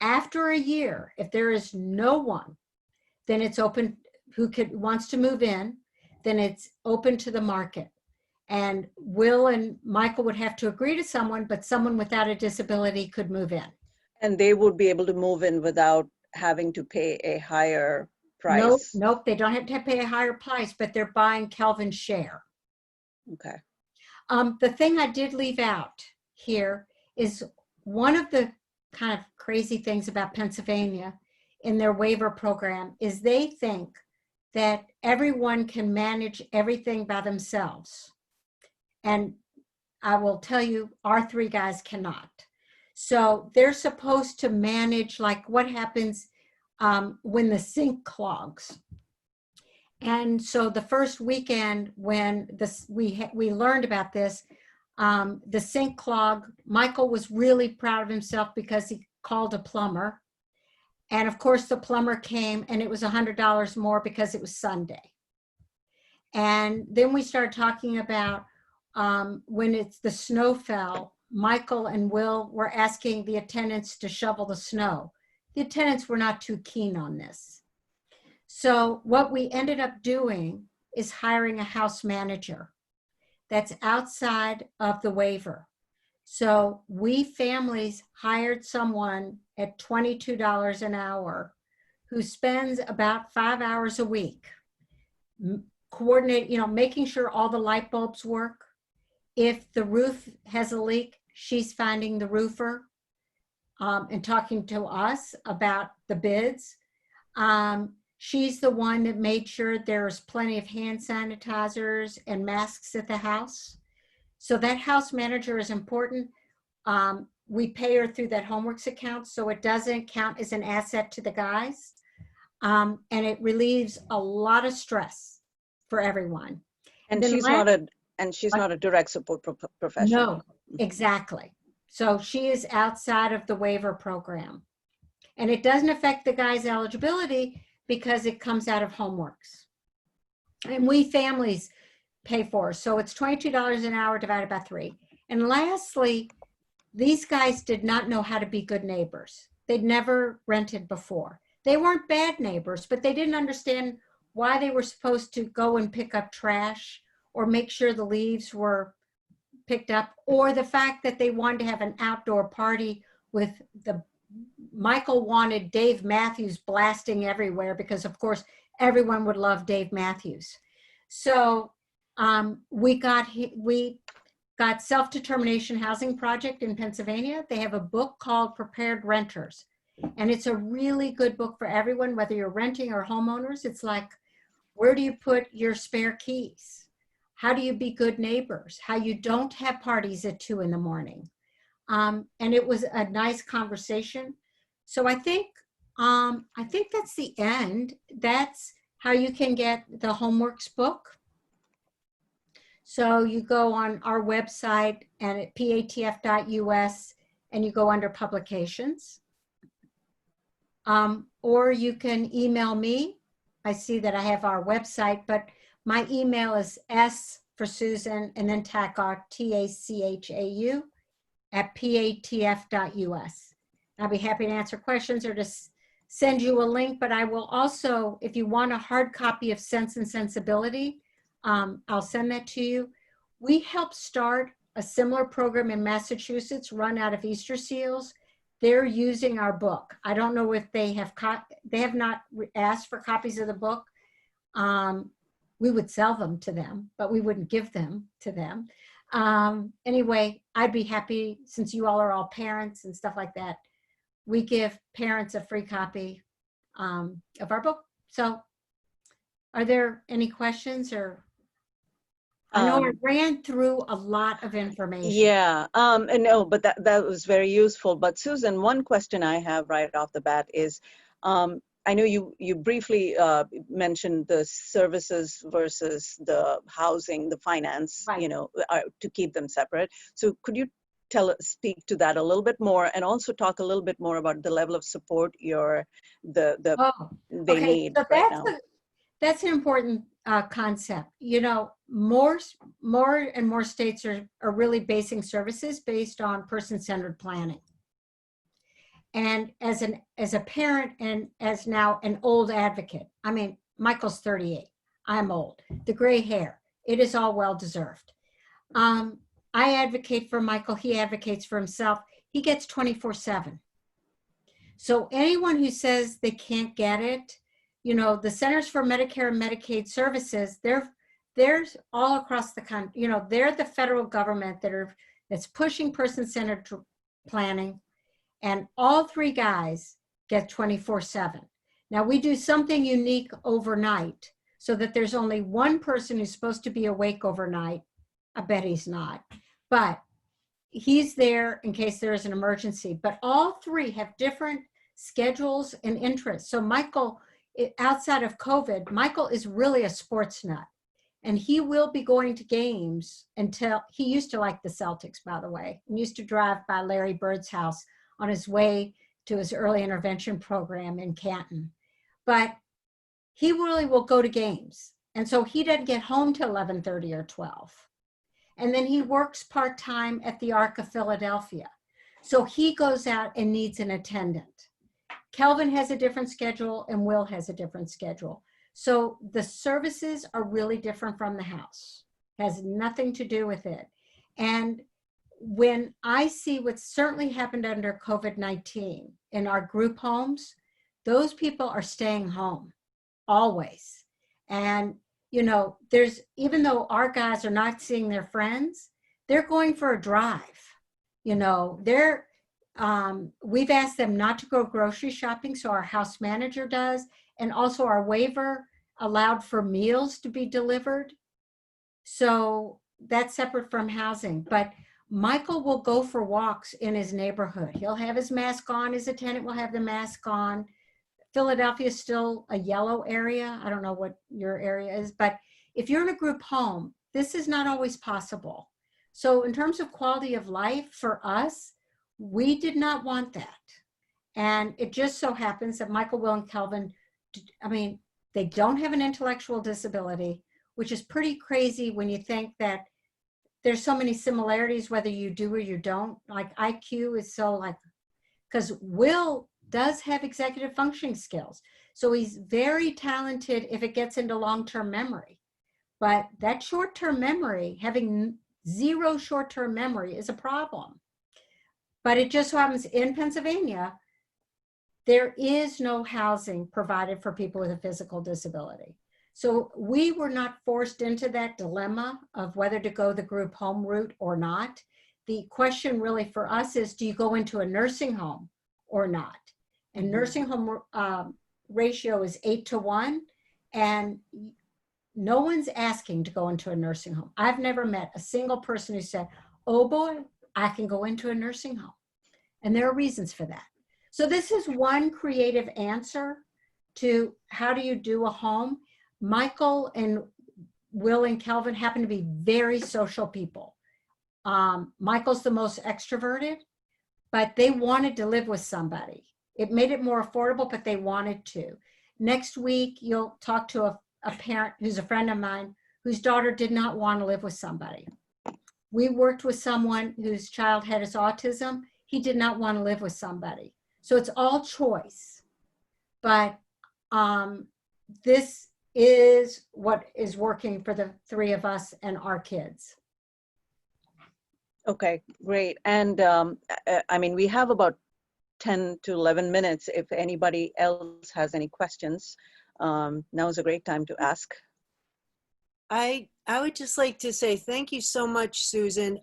After a year, if there is no one, then it's open who wants to move in, then it's open to the market. And Will and Michael would have to agree to someone, but someone without a disability could move in. And they would be able to move in without having to pay a higher price? Nope, they don't have to pay a higher price, but they're buying Kelvin's share. Okay. The thing I did leave out here is one of the kind of crazy things about Pennsylvania in their waiver program is they think that everyone can manage everything by themselves. And I will tell you, our 3 guys cannot. So they're supposed to manage like what happens when the sink clogs. And so the first weekend when we learned about this, the sink clog, Michael was really proud of himself because he called a plumber. And of course the plumber came and it was $100 more because it was Sunday. And then we started talking about when the snow fell, Michael and Will were asking the attendants to shovel the snow. The attendants were not too keen on this. So what we ended up doing is hiring a house manager that's outside of the waiver. So we families hired someone at $22 an hour who spends about 5 hours a week making sure all the light bulbs work. If the roof has a leak, she's finding the roofer and talking to us about the bids. She's the one that made sure there's plenty of hand sanitizers and masks at the house. So that house manager is important. We pay her through that HomeWorks account, so it doesn't count as an asset to the guys. And it relieves a lot of stress for everyone. And she's not a direct support professional. No, exactly. So she is outside of the waiver program. And it doesn't affect the guy's eligibility because it comes out of HomeWorks. And we families pay for it. So it's $22 an hour divided by 3. And lastly, these guys did not know how to be good neighbors. They'd never rented before. They weren't bad neighbors, but they didn't understand why they were supposed to go and pick up trash or make sure the leaves were picked up, or the fact that they wanted to have an outdoor party with Michael wanted Dave Matthews blasting everywhere because of course everyone would love Dave Matthews. So we got Self-Determination Housing Project in Pennsylvania. They have a book called Prepared Renters. And it's a really good book for everyone, whether you're renting or homeowners. It's like, where do you put your spare keys? How do you be good neighbors? How you don't have parties at 2 in the morning. And it was a nice conversation. So I think that's the end. That's how you can get the HomeWorks book. So you go on our website and at patf.us and you go under publications. Or you can email me. I see that I have our website, but my email is S for Susan and then Tachau, T-A-C-H-A-U at patf.us. I'll be happy to answer questions or just send you a link, but I will also, if you want a hard copy of Sense and Sensibility, I'll send that to you. We helped start a similar program in Massachusetts run out of Easter Seals. They're using our book. I don't know if they have not asked for copies of the book. We would sell them to them, but we wouldn't give them to them. Anyway, I'd be happy, since you all are all parents and stuff like that, we give parents a free copy of our book. So Are there any questions or? I know I Um, ran through a lot of information. Yeah, and no, but that was very useful. But Susan, one question I have right off the bat is, I know you briefly mentioned the services versus the housing, the finance, Right. to keep them separate. So could you speak to that a little bit more, and also talk a little bit more about the level of support Oh, they okay. need So right now? that's an important concept. More and more states are really basing services based on person-centered planning. And as a parent and as now an old advocate, I mean, Michael's 38. I'm old. The gray hair, it is all well deserved. I advocate for Michael. He advocates for himself. He gets 24/7. So anyone who says they can't get it, the Centers for Medicare and Medicaid Services, they're all across the country. They're the federal government that's pushing person-centered planning, and all three guys get 24/7. Now we do something unique overnight so that there's only one person who's supposed to be awake overnight. I bet he's not, but he's there in case there is an emergency. But all three have different schedules and interests. So Michael, outside of COVID, Michael is really a sports nut. And he will be going to games until he used to like the Celtics, by the way, and used to drive by Larry Bird's house on his way to his early intervention program in Canton. But he really will go to games. And so he doesn't get home till 11:30 or 12. And then he works part-time at the Arc of Philadelphia. So he goes out and needs an attendant. Kelvin has a different schedule and Will has a different schedule. So the services are really different from the house. Has nothing to do with it. And when I see what certainly happened under COVID-19 in our group homes, those people are staying home always. And there's, even though our guys are not seeing their friends, they're going for a drive. We've asked them not to go grocery shopping, so our house manager does, and also our waiver allowed for meals to be delivered. So that's separate from housing. But Michael will go for walks in his neighborhood. He'll have his mask on. His attendant will have the mask on. Philadelphia is still a yellow area. I don't know what your area is, but if you're in a group home, this is not always possible. So in terms of quality of life for us, we did not want that. And it just so happens that Michael, Will, and Kelvin, they don't have an intellectual disability, which is pretty crazy when you think that there's so many similarities, whether you do or you don't. Like IQ is because Will does have executive functioning skills. So he's very talented if it gets into long-term memory. But that short-term memory, having zero short-term memory is a problem. But it just so happens in Pennsylvania, there is no housing provided for people with a physical disability. So we were not forced into that dilemma of whether to go the group home route or not. The question really for us is, do you go into a nursing home or not? And nursing home ratio is 8-to-1, and no one's asking to go into a nursing home. I've never met a single person who said, oh boy, I can go into a nursing home. And there are reasons for that. So this is one creative answer to how do you do a home. Michael and Will and Kelvin happen to be very social people. Michael's the most extroverted, but they wanted to live with somebody. It made it more affordable, but they wanted to. Next week, you'll talk to a parent who's a friend of mine whose daughter did not want to live with somebody. We worked with someone whose child had his autism. He did not want to live with somebody. So it's all choice. But this is what is working for the three of us and our kids. Okay, great. And we have about 10 to 11 minutes. If anybody else has any questions, now is a great time to ask. I would just like to say thank you so much, Susan.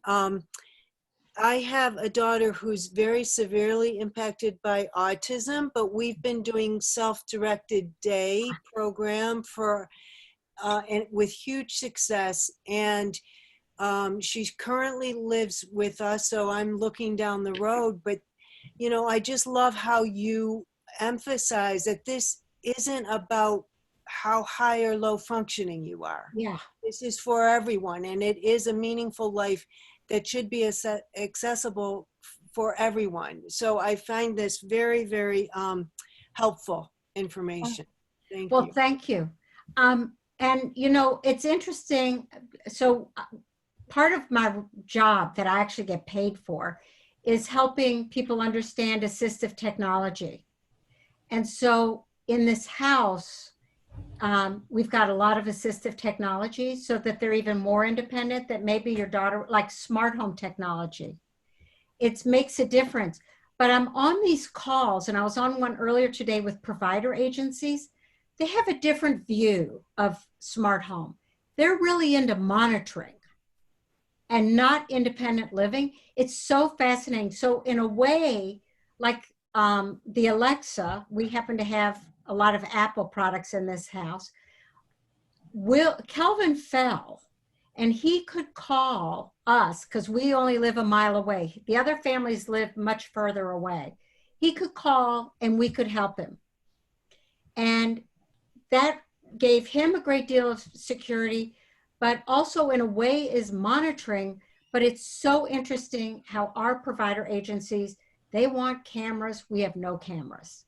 I have a daughter who's very severely impacted by autism, but we've been doing self-directed day program and with huge success. And she currently lives with us, so I'm looking down the road. But, you know, I just love how you emphasize that this isn't about how high or low functioning you are. Yeah. This is for everyone, and it is a meaningful life that should be accessible for everyone. So I find this very, very helpful information. Thank Well, you. thank you. And you know, it's interesting. So part of my job that I actually get paid for is helping people understand assistive technology. And so in this house, we've got a lot of assistive technology so that they're even more independent, that maybe your daughter, like smart home technology. It makes a difference. But I'm on these calls, and I was on one earlier today with provider agencies. They have a different view of smart home. They're really into monitoring and not independent living. It's so fascinating. So in a way, like the Alexa, we happen to have a lot of Apple products in this house. Kelvin fell, and he could call us because we only live a mile away. The other families live much further away. He could call and we could help him. And that gave him a great deal of security, but also in a way is monitoring. But it's so interesting how our provider agencies, they want cameras. We have no cameras.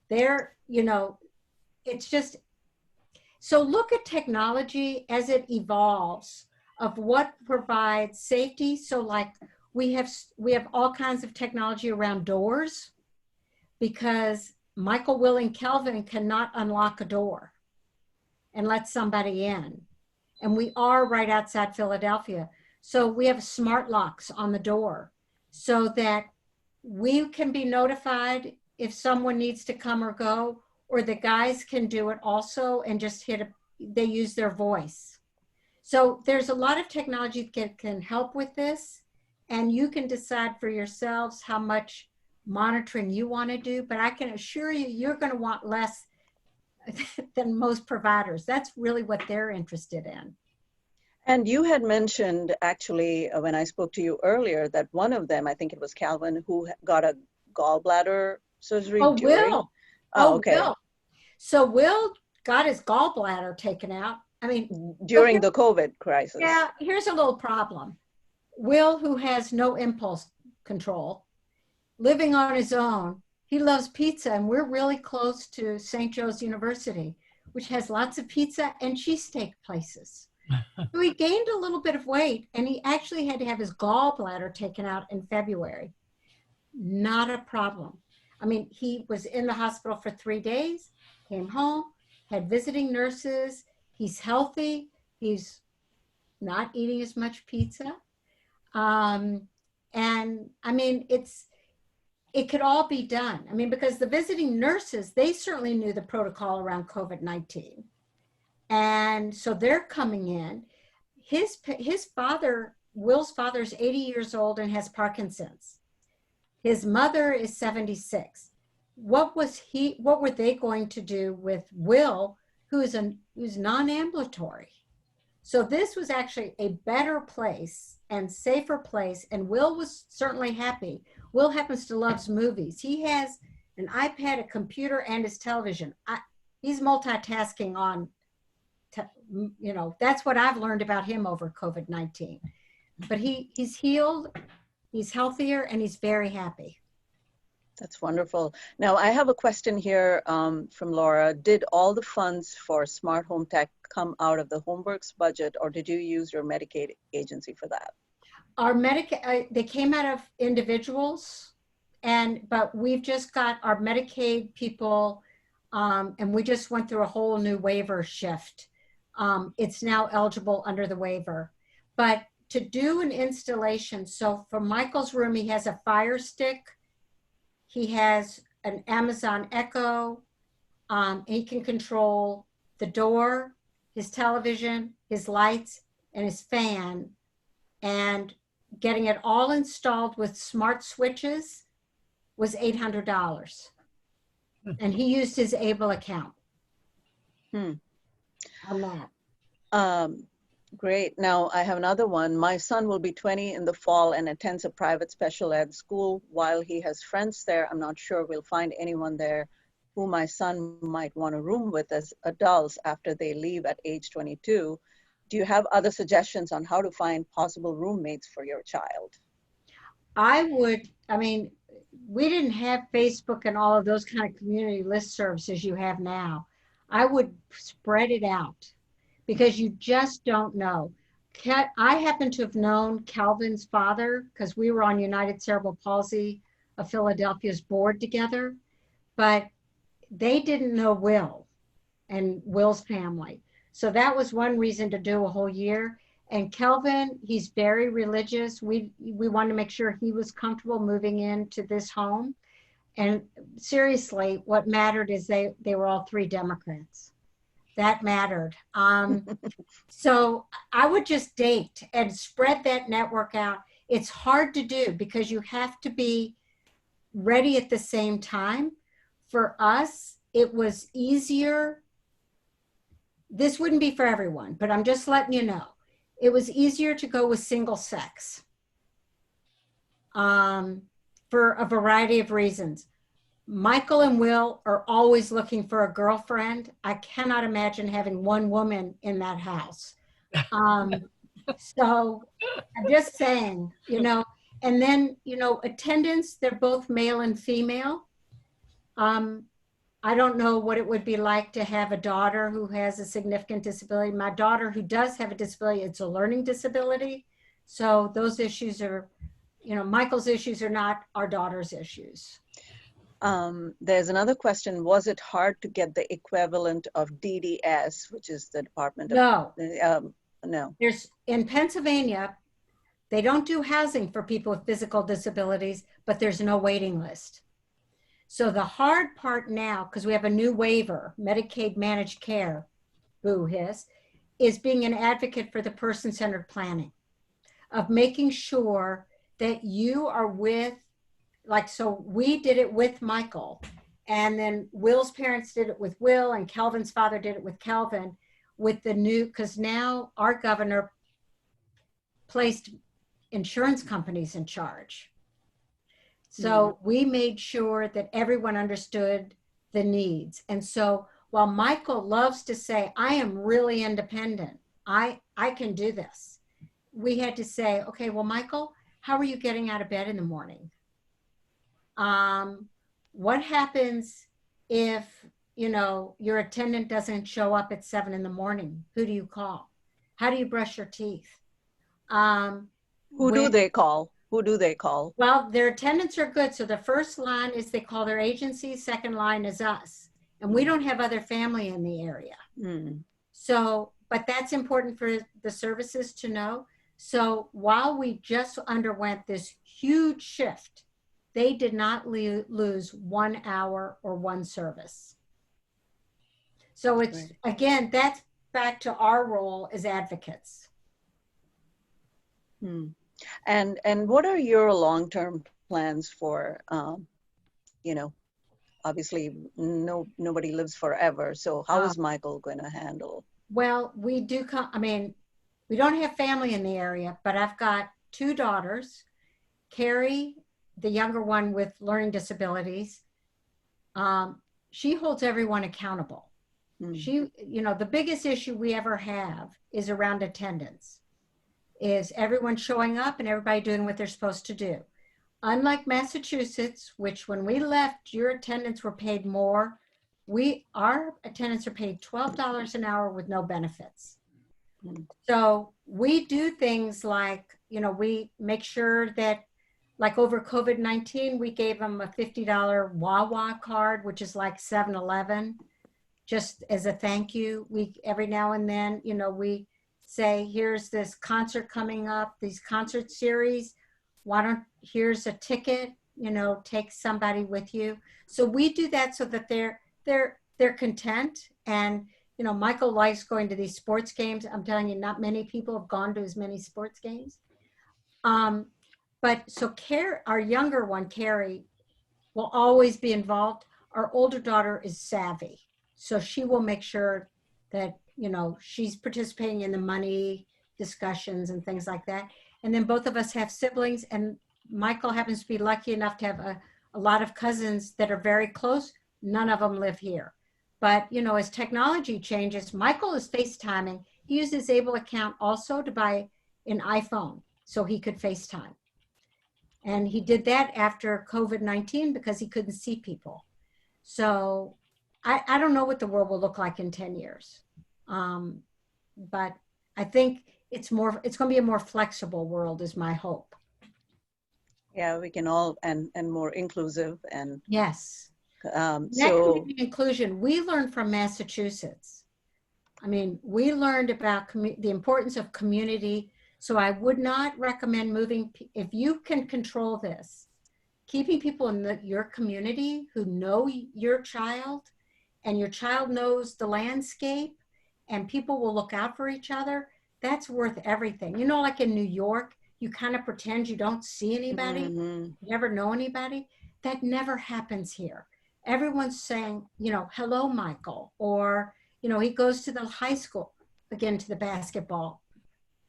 They're, you know, it's just, so look at technology as it evolves of what provides safety. So like we have all kinds of technology around doors, because Michael, Will, and Kelvin cannot unlock a door and let somebody in. And we are right outside Philadelphia. So we have smart locks on the door so that we can be notified if someone needs to come or go, or the guys can do it also and just they use their voice. So there's a lot of technology that can help with this, and you can decide for yourselves how much monitoring you want to do, but I can assure you, you're going to want less than most providers. That's really what they're interested in. And you had mentioned actually when I spoke to you earlier that one of them, I think it was Calvin, who got a gallbladder surgery during. Will. Okay. Will. So Will got his gallbladder taken out. I mean, during the COVID crisis. Yeah, here's a little problem. Will, who has no impulse control, living on his own, he loves pizza, and we're really close to St. Joe's University, which has lots of pizza and cheesesteak places. So he gained a little bit of weight, and he actually had to have his gallbladder taken out in February. Not a problem. I mean, he was in the hospital for 3 days, came home, had visiting nurses. He's healthy. He's not eating as much pizza. And I mean, it could all be done. I mean, because the visiting nurses, they certainly knew the protocol around COVID-19. And so they're coming in. His father, Will's father, is 80 years old and has Parkinson's. His mother is 76. What were they going to do with Will, who's non-ambulatory? So this was actually a better place and safer place. And Will was certainly happy. Will happens to love movies. He has an iPad, a computer, and his television. He's multitasking on, you know, that's what I've learned about him over COVID-19. But he's healed, he's healthier, and he's very happy. That's wonderful. Now, I have a question here from Laura. Did all the funds for smart home tech come out of the HomeWorks budget, or did you use your Medicaid agency for that? Our they came out of individuals, but we've just got our Medicaid people, and we just went through a whole new waiver shift. It's now eligible under the waiver. But to do an installation, so for Michael's room, he has a Fire Stick. He has an Amazon Echo. He can control the door, his television, his lights, and his fan. And getting it all installed with smart switches was $800. And he used his ABLE account on that. Great. Now I have another one. My son will be 20 in the fall and attends a private special ed school. While he has friends there, I'm not sure we'll find anyone there who my son might want to room with as adults after they leave at age 22. Do you have other suggestions on how to find possible roommates for your child? I mean, we didn't have Facebook and all of those kind of community listservs as you have now. I would spread it out because you just don't know. I happen to have known Calvin's father because we were on United Cerebral Palsy of Philadelphia's board together, but they didn't know Will and Will's family. So that was one reason to do a whole year. And Kelvin, he's very religious. We wanted to make sure he was comfortable moving into this home. And seriously, what mattered is they were all three Democrats. That mattered. So I would just date and spread that network out. It's hard to do because you have to be ready at the same time. For us, it was easier. This wouldn't be for everyone, but I'm just letting you know. It was easier to go with single sex for a variety of reasons. Michael and Will are always looking for a girlfriend. I cannot imagine having one woman in that house. So I'm just saying, you know, and then, you know, attendance, they're both male and female. I don't know what it would be like to have a daughter who has a significant disability. My daughter who does have a disability, it's a learning disability. So those issues are, you know, Michael's issues are not our daughter's issues. There's another question. Was it hard to get the equivalent of DDS, which is the Department of... No. There's, in Pennsylvania, they don't do housing for people with physical disabilities, but there's no waiting list. So the hard part now, because we have a new waiver, Medicaid managed care, boo hiss, is being an advocate for the person-centered planning, of making sure that you are with, like, so we did it with Michael, and then Will's parents did it with Will, and Calvin's father did it with Calvin, with the new, because now our governor placed insurance companies in charge. So we made sure that everyone understood the needs. And so while Michael loves to say, I am really independent, I can do this, we had to say, okay, well, Michael, how are you getting out of bed in the morning? What happens if, you know, your attendant doesn't show up at 7 in the morning? Who do you call? How do you brush your teeth? Who do they call? Who do they call? Well, their attendants are good. So the first line is they call their agency. Second line is us. And we don't have other family in the area. So, but that's important for the services to know. So while we just underwent this huge shift, they did not lose 1 hour or one service. So it's, again, that's back to our role as advocates. And what are your long-term plans for, you know, obviously nobody lives forever. So how is Michael going to handle? Well, we do, I mean, we don't have family in the area, but I've got 2 daughters, Carrie, the younger one with learning disabilities. She holds everyone accountable. She, you know, the biggest issue we ever have is around attendance. Is everyone showing up and everybody doing what they're supposed to do. Unlike Massachusetts, which when we left, your attendants were paid more. Our attendants are paid $12 an hour with no benefits. So we do things like, you know, we make sure that, like over COVID-19, we gave them a $50 Wawa card, which is like 7-Eleven, just as a thank you. We, every now and then, you know, we say, here's this concert coming up, these concert series, here's a ticket, you know, take somebody with you. So we do that so that they're content. And, you know, Michael likes going to these sports games. I'm telling you, not many people have gone to as many sports games. But so our younger one, Carrie, will always be involved. Our older daughter is savvy. So she will make sure that you know, she's participating in the money discussions and things like that. And then both of us have siblings, and Michael happens to be lucky enough to have a lot of cousins that are very close. None of them live here. But, you know, as technology changes, Michael is FaceTiming. He used his Able account also to buy an iPhone so he could FaceTime. And he did that after COVID-19 because he couldn't see people. So I don't know what the world will look like in 10 years. But I think it's going to be a more flexible world is my hope. Yeah, we can all, and more inclusive. And yes. So community inclusion, we learned from Massachusetts. I mean, we learned about the importance of community. So I would not recommend moving. If you can control this, keeping people in your community who know your child, and your child knows the landscape, and people will look out for each other, that's worth everything. You know, like in New York, you kind of pretend you don't see anybody, you never know anybody. That never happens here. Everyone's saying, you know, hello, Michael, or, you know, he goes to the high school, again, to the basketball,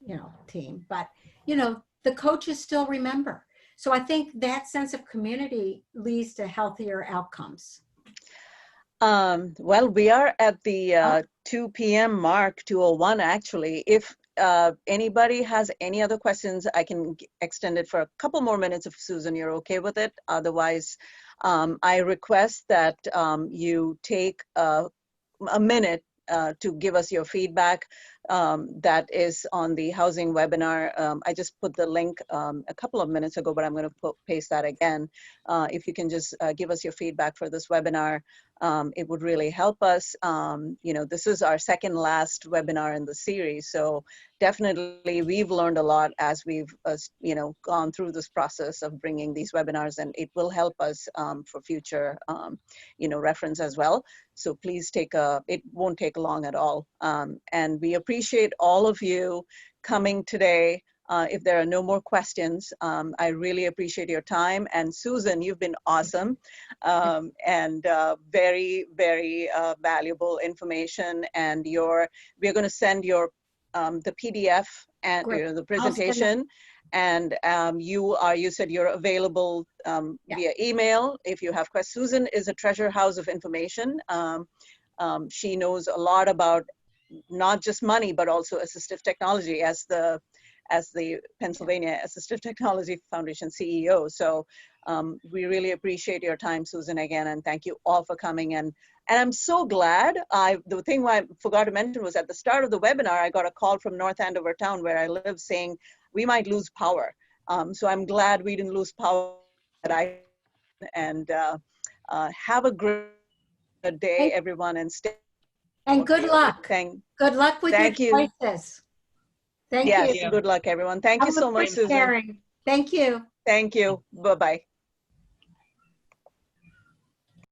you know, team, but, you know, the coaches still remember. So I think that sense of community leads to healthier outcomes. Well, we are at the 2 p.m. mark, 2:01 actually. If anybody has any other questions, I can extend it for a couple more minutes if Susan, you're okay with it. Otherwise, I request that you take a minute to give us your feedback. That is on the housing webinar. I just put the link a couple of minutes ago, but I'm going to paste that again. If you can just give us your feedback for this webinar, it would really help us. You know, this is our second last webinar in the series, so definitely we've learned a lot as we've you know, gone through this process of bringing these webinars, and it will help us for future you know, reference as well. So please it won't take long at all. And we appreciate all of you coming today. If there are no more questions, I really appreciate your time. And Susan, you've been awesome, and very, very valuable information. And we're going to send your the PDF and the presentation. And you said you're available via email if you have questions. Susan is a treasure house of information. She knows a lot about not just money, but also assistive technology as the Pennsylvania Assistive Technology Foundation CEO. So we really appreciate your time, Susan, again, and thank you all for coming. And I'm so glad. The thing I forgot to mention was at the start of the webinar, I got a call from North Andover town where I live saying we might lose power. So I'm glad we didn't lose power. And have a great day, everyone, and stay. And good luck. Good luck with your choices. Thank you. Yes, good luck, everyone. Thank you so much, Susan. Thank you. Thank you. Bye-bye.